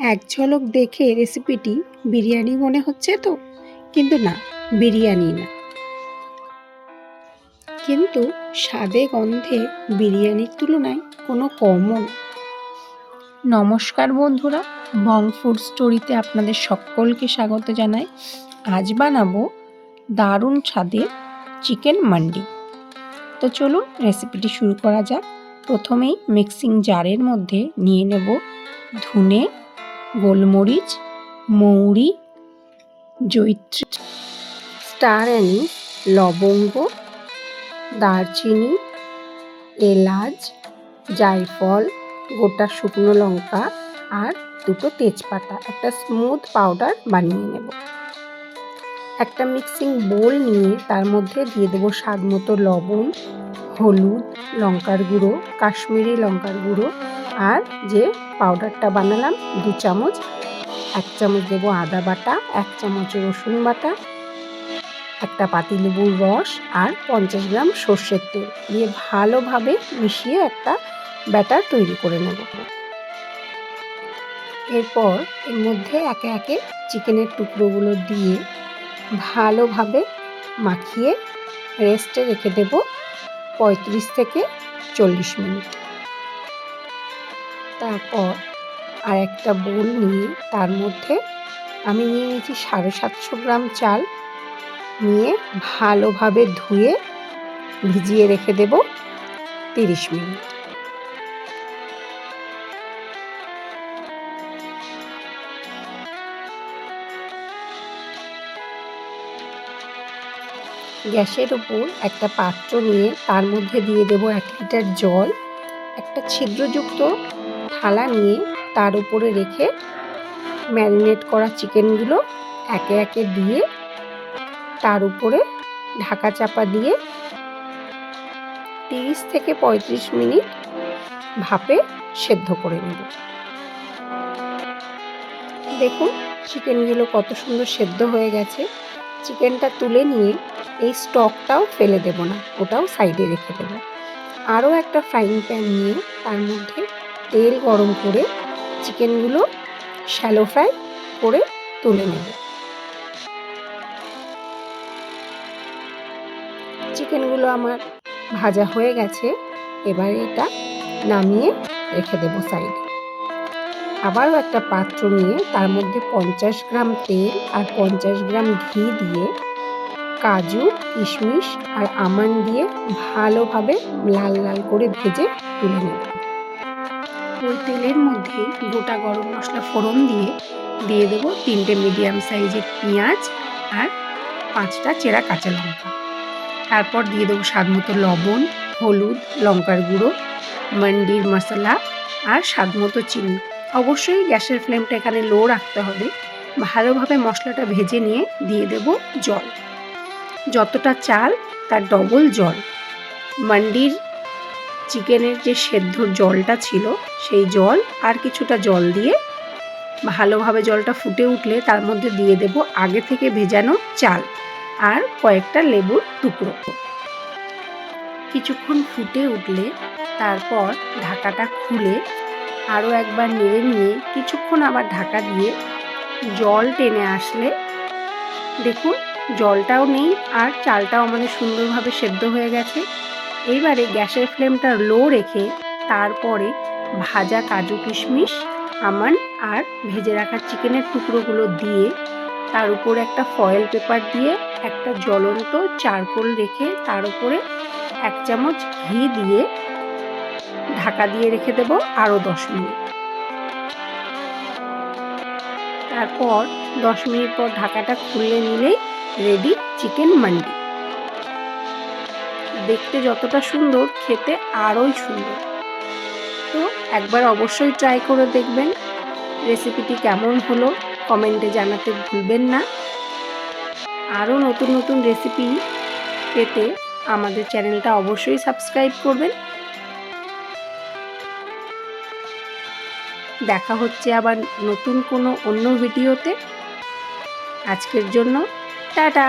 এক ঝলক দেখে রেসিপিটি বিরিয়ানি মনে হচ্ছে তো, কিন্তু না, বিরিয়ানি না, কিন্তু স্বাদে গন্ধে বিরিয়ানির তুলনায় কোনো কমও না। নমস্কার বন্ধুরা, বং ফুড স্টোরিতে আপনাদের সকলকে স্বাগত জানাই। আজ বানাবো দারুণ স্বাদের চিকেন মান্ডি। তো চলুন রেসিপিটি শুরু করা যাক। প্রথমেই মিক্সিং জারের মধ্যে নিয়ে নেব ধনে, গোলমরিচ, মৌরি, জয়িত্রী, স্টার অ্যানিস, লবঙ্গ, দারচিনি, এলাচ, জায়ফল, গোটা শুকনো লঙ্কা আর দুটো তেজপাতা একটা স্মুথ পাউডার বানিয়ে নেব। একটা মিক্সিং বোল নিয়ে তার মধ্যে দিয়ে দেবো স্বাদ মতো লবণ, হলুদ, লঙ্কার গুঁড়ো, কাশ্মীরি লঙ্কার গুঁড়ো আর যে পাউডারটা বানালাম 2 চামচ, 1 চামচ দেবো আদা বাটা, 1 চামচ রসুন বাটা, একটা পাতিলেবুর রস আর 50 গ্রাম সর্ষের তেল দিয়ে ভালোভাবে মিশিয়ে একটা ব্যাটার তৈরি করে নেব। এরপর এর মধ্যে একে একে চিকেনের টুকরোগুলো দিয়ে ভালোভাবে মাখিয়ে রেস্টে রেখে দেব 35 থেকে 40 মিনিট। তারপর আর একটা বোল নিয়ে তার মধ্যে আমি নিয়ে নিয়েছি 750 গ্রাম চাল, নিয়ে ভালোভাবে ধুয়ে ভিজিয়ে রেখে দেব 30 মিনিট। গ্যাসের উপর একটা পাত্র নিয়ে তার মধ্যে দিয়ে দেব 1 লিটার জল, একটা ছিদ্রযুক্ত থালা নিয়ে তার উপরে রেখে ম্যারিনেট করা চিকেনগুলো একে একে দিয়ে তার উপরে ঢাকা চাপা দিয়ে 30 থেকে 35 মিনিট ভাপে সেদ্ধ করে নেব। দেখুন চিকেনগুলো কত সুন্দর সেদ্ধ হয়ে গেছে। চিকেনটা তুলে নিয়ে এই স্টকটাও ফেলে দেব না, ওটাও সাইডে রেখে দেব। আরও একটা ফ্রাইং প্যান নিয়ে তার মধ্যে তেল গরম করে চিকেনগুলো শ্যালো ফ্রাই করে তুলে নেব। চিকেনগুলো আমার ভাজা হয়ে গেছে, এবার এটা নামিয়ে রেখে দেব সাইডে। আবারও একটা পাত্র নিয়ে তার মধ্যে 50 গ্রাম তেল আর 50 গ্রাম ঘি দিয়ে কাজু, কিশমিশ আর আমন্ড দিয়ে ভালোভাবে লাল লাল করে ভেজে তুলে নেব। ওই তেলের মধ্যে গোটা গরম মশলা ফোড়ন দিয়ে দেব 3টে মিডিয়াম সাইজের পেঁয়াজ আর 5টা চেরা কাঁচা লঙ্কা। তারপর দিয়ে দেবো স্বাদ মতো লবণ, হলুদ, লঙ্কার গুঁড়ো, মান্ডির মশলা আর স্বাদ মতো চিনি। অবশ্যই গ্যাসের ফ্লেমটা এখানে লো রাখতে হবে। ভালোভাবে মশলাটা ভেজে নিয়ে দিয়ে দেব জল, যতটা চাল তার ডবল জল। মান্ডির চিকেনের যে সেদ্ধর জলটা ছিল সেই জল আর কিছুটা জল দিয়ে ভালোভাবে জলটা ফুটে উঠলে তার মধ্যে দিয়ে দেব আগে থেকে ভেজানো চাল আর কয়েকটা লেবুর টুকরো। কিছুক্ষণ ফুটে উঠলে তারপর ঢাকাটা খুলে আরও একবার নেড়ে নিয়ে কিছুক্ষণ আবার ঢাকা দিয়ে জল টেনে আসলে দেখুন জলটাও নেই আর চালটাও আমাদের সুন্দরভাবে সেদ্ধ হয়ে গেছে। এইবারে গ্যাসের ফ্লেমটা লো রেখে তারপরে ভাজা কাজু কিশমিশ, আমন্ড আর ভেজে রাখা চিকেনের টুকরোগুলো দিয়ে তার উপরে একটা ফয়েল পেপার দিয়ে একটা জ্বলন্ত চারকোল রেখে তার উপরে 1 চামচ ঘি দিয়ে ঢাকা দিয়ে রেখে দেব আরও 10 মিনিট। তারপর 10 মিনিট পর ঢাকাটা খুলে নিলেই রেডি চিকেন মান্ডি। দেখতে যতটা সুন্দর খেতে আরোই সুন্দর। তো একবার অবশ্যই ট্রাই করে দেখবেন। রেসিপিটি কেমন হলো কমেন্টে জানাতে ভুলবেন না। আরও নতুন নতুন রেসিপি পেতে আমাদের চ্যানেলটা অবশ্যই সাবস্ক্রাইব করবেন। দেখা হচ্ছে আবার নতুন কোনো অন্য ভিডিওতে। আজকের জন্য টাটা।